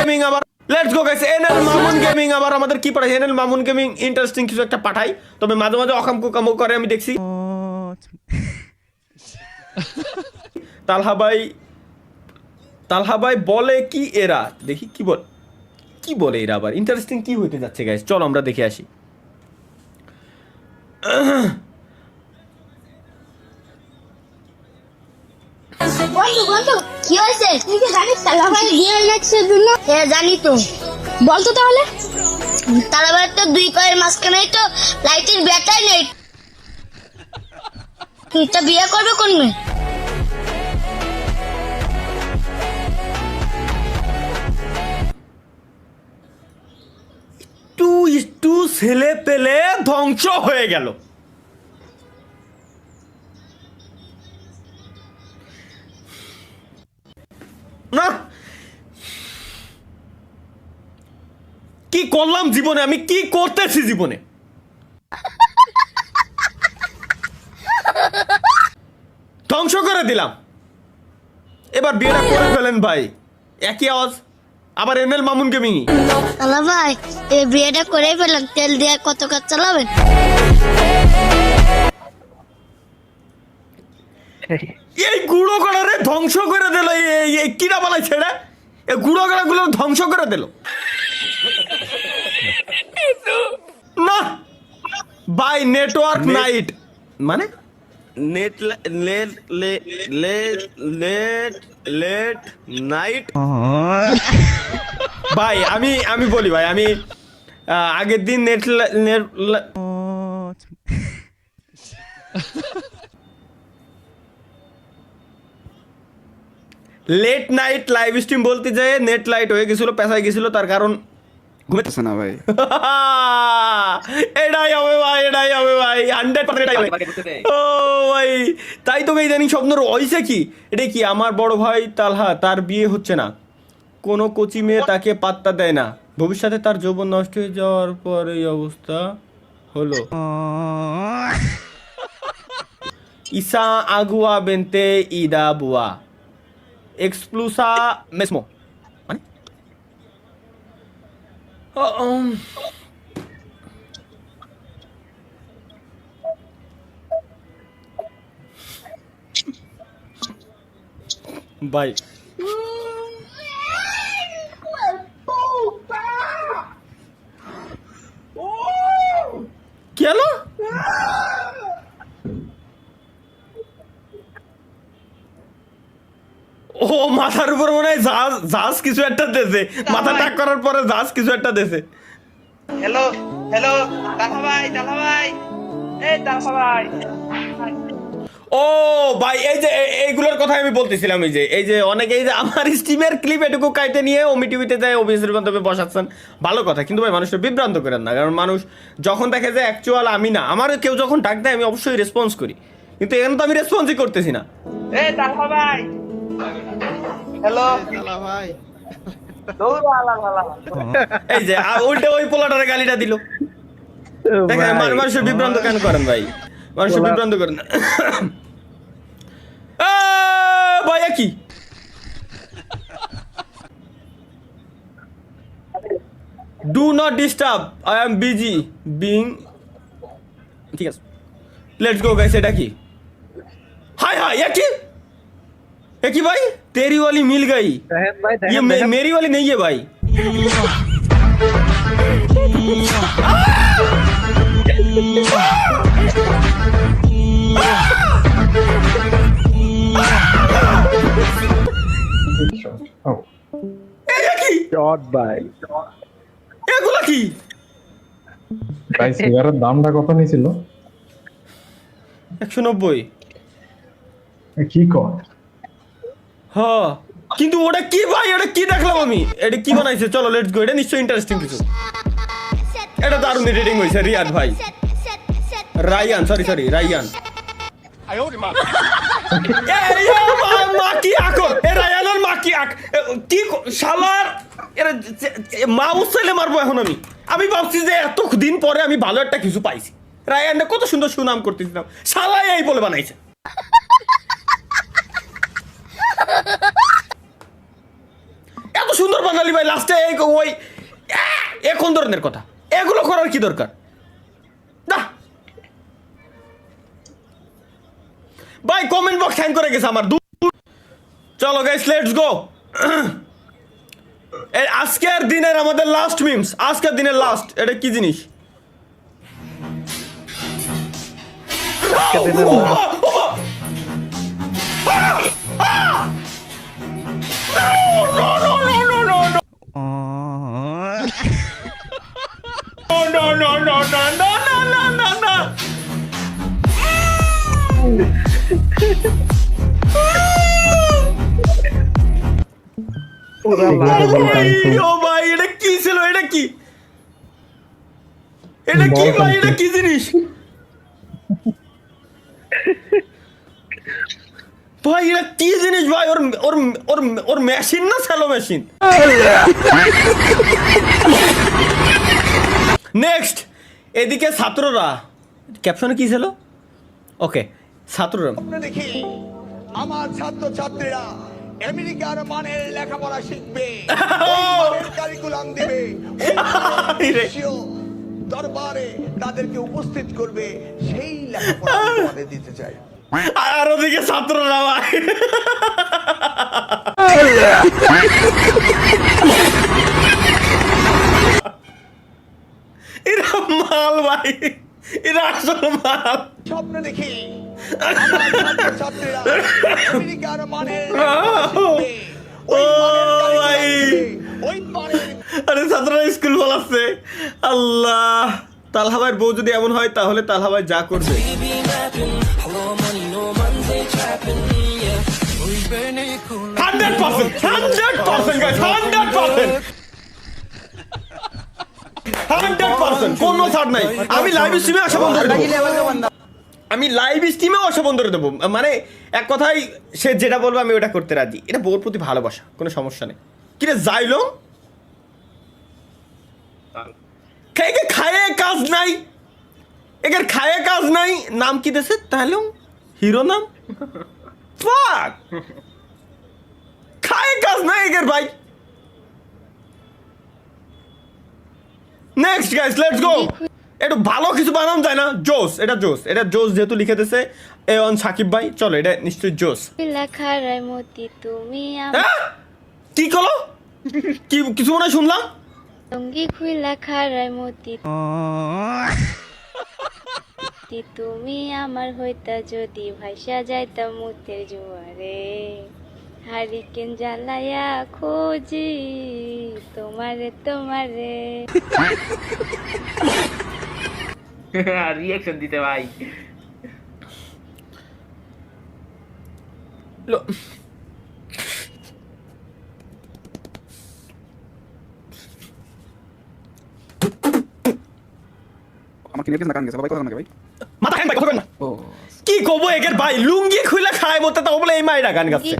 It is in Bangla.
গেমিং আবার let's go guys NL Mamun gaming আবার আমাদের কি পাঠায় এনএল মামুন গেমিং ইন্টারেস্টিং কিছু একটা পাঠাই তবে মাঝে মাঝে অকাম কুকামও করে আমি দেখছি তালহা ভাই বলে কি এরা দেখি কি বলে এরা আবার ইন্টারেস্টিং কি হইতে যাচ্ছে গাইস চলো আমরা দেখে আসি বন্ধু বন্ধু কি হয়েছে তুই কি জানিস তালাভাই বিয়ে হয়েছে জন্য হ্যাঁ জানি তো বলতো তাহলে তালাভাই তো দুই পায়ের মাঝখানে তো লাইটের ব্যাটারি নেই তুই তো বিয়ে করবে কোন মেয়ে একটু ছেলে পেলে ধ্বংস হয়ে গেল না কি করলাম জীবনে আমি কি করতেছি জীবনে ধ্বংস করে দিলাম এবার বিয়েটা করে ফেলেন ভাই একই আওয়াজ আবার এনএল মামুন গেমিং তালাভাই এই বিয়েটা করেই ফেলাম তেল দিয়ে কত কাজ চালাবেন এই গুঁড়ো কড়ারে ধ্বংস করে দিল এই কিরা বলাই ছেড়ে এই গুঁড়ো কড়াগুলো ধ্বংস করে দিল না বাই নেটওয়ার্ক নাইট মানে নেট লেট নাইট ভাই আমি বলি ভাই আমি আগের দিন net late night live stream বলতে যায় নেট লাইট হয়ে গেছিল পেছায় গেছিল তার কারণ ঘুমাইতেছে না ভাই এটাই হবে ভাই 100% ও ভাই তাই তো ভাই জানি স্বপ্নর হইছে কি এটা কি আমার বড় ভাই তালহা তার বিয়ে হচ্ছে না কোনো কোচি মেয়ে তাকে পাত্তা দেয় না ভবিষ্যতে তার যৌবন নষ্ট হয়ে যাওয়ার পর এই অবস্থা হলো ইসা আগুয়া বেনতে ইদা বুয়া এক্সপ্লুসা মেসমো মানে বাই কি হলো ও মাথার উপর মনে হয় জাহাজ কিছু একটা দেছে মাথা টাক করার পরে জাহাজ কিছু একটা দেছে হ্যালো তালহা ভাই এই তালহা ভাই ও ভাই এই যে এইগুলোর কথা আমি বলতেছিলাম এই যে অনেকে এই যে আমার স্টিমের ক্লিপ এটুকু কাইতে নিয়ে ওমি টিভিতে যায় অফিসের গন্তব্যে বসাচ্ছেন ভালো কথা কিন্তু ভাই মানুষটা বিভ্রান্ত করেন না কারণ মানুষ যখন দেখে যে অ্যাকচুয়াল আমি না আমার কেউ যখন ডাক দেয় আমি অবশ্যই রেসপন্স করি কিন্তু এখানে তো আমি রেসপন্সই করতেছি না এই তালহা ভাই হ্যালো তালা ভাই দৌড়া আলা এই যে উল্টে ওই পোলাটারে গালিটা দিল দেখেন মানুষের বিভ্রান্ত কেন করেন ভাই মানুষের বিভ্রান্ত করেন না ভাই কি do not disturb I am busy being ঠিক আছে লেটস গো গাইস এটা কি हाय हाय ये की भाई तेरी वाली मिल गई ये मेरी वाली नहीं है भाई এগুলা কি ভাই সিগারের দামটা কত নিয়েছিল 190 কি কর হ্যাঁ কিন্তু ওটা কি ভাই ওটা কি দেখলাম আমি এটা কি বানাইছে চলো লেটস গো এটা নিশ্চয়ই ইন্টারেস্টিং কিছু এটা দারুণ এডিটিং হইছে রিয়াদ ভাই রায়ান সরি রায়ান মা কি আঁকো এ রায়ানের মা কি আঁক কি শালার এরা মাউস চাইলে মারবো এখন আমি ভাবছি যে এত দিন পরে আমি ভালো একটা কিছু পাইছি রায়ানটা কত সুন্দর সুনাম করতেছিলাম শালাই এই বলে বানাইছে এত সুন্দর বানালি ভাই, লাস্টে ওই কোন ধরনের কথা, এগুলো করার কি দরকার না ভাই? কমেন্ট বক্স হ্যাং করে গেছে আমার। চলো গাইস, লেটস গো। আজকের দিনের আমাদের লাস্ট মিমস, আজকের দিনের লাস্ট। এটা কি জিনিস? ও ভাই, এটা কি ছিল? এটা কি? এটা কি ভাই? এটা কি জিনিস ভাই? এটা কি জিনিস ভাই? ওর ওর ওর ওর মেশিন না স্যালো মেশিন? নেক্সট, এদিকে ছাত্ররা, ক্যাপশনে কি ছিল? ওকে, ছাত্ররা দেখি আমার ছাত্র ছাত্রীরা আমেরিকার মানের লেখাপড়া শিখবে, কারিকুলাম দিবে, দরবারে তাদেরকে উপস্থিত করবে, সেই লেখাপড়া আমাদের দিতে চাই। আর ওদিকে ছাত্ররা ভাই, এরা মাল ভাই, এরা আসল মাল। স্বপ্ন দেখি আমার ছাত্র ছাত্রীরা আমেরিকার মানের লেখাপড়া শিখবে, ওই মানের কারিকুলাম দিবে, ওই মানের। আরে ছাত্ররা স্কুল বলাচ্ছে। আল্লাহ, তালহা ভাইয়ের বউ যদি এমন হয় তাহলে তালহা ভাই যা করবে। 100% guys, 100% কোনো ছাড় নাই। আমি লাইভ স্ট্রিমে আসা বন্ধ করে দেবো, আমি লাইভ স্ট্রিমেও আসা বন্ধ করে দেবো। মানে এক কথায় সে যেটা বলবে আমি ওটা করতে রাজি। এটা বউর প্রতি ভালোবাসা, কোনো সমস্যা নেই। কিরে যাইলো একে খায়ে কাজ নাই, একের খায়ে কাজ নাই। নাম কি দেশে তাহলে হিরো নাম? ফাক, খায়ে কাজ নাই একের ভাই। Next guys, let's go. একটু ভালো কিছু বানানো যায় না? জোস, এটা জোস, এটা জোস যেহেতু লিখে দিয়েছে এন সাকিব ভাই, চলো এটা নিশ্চয়ই জোস। লেখার মতি তুমি হ্যাঁ? কি করলো? কি কিছু মনে হয় শুনলাম? সঙ্গী খুইলা খারায় মতি তুমি আমার হইতা যদি ভাইসা যাইতা মুতের জোয়ারে, হারিকেন জ্বালায়া খোঁজি তোমারে তোমারে। রিয়াকশন দিতে ভাই। আমার কিনে গেছে না কান গেছে ভাই, কথা না ভাই। মাথা হ্যাং ভাই, কথা বল না। ও কি কব একের ভাই, লুঙ্গি খুইলা খায় মতে তাও বলে এই মাইরা গান গাচ্ছে।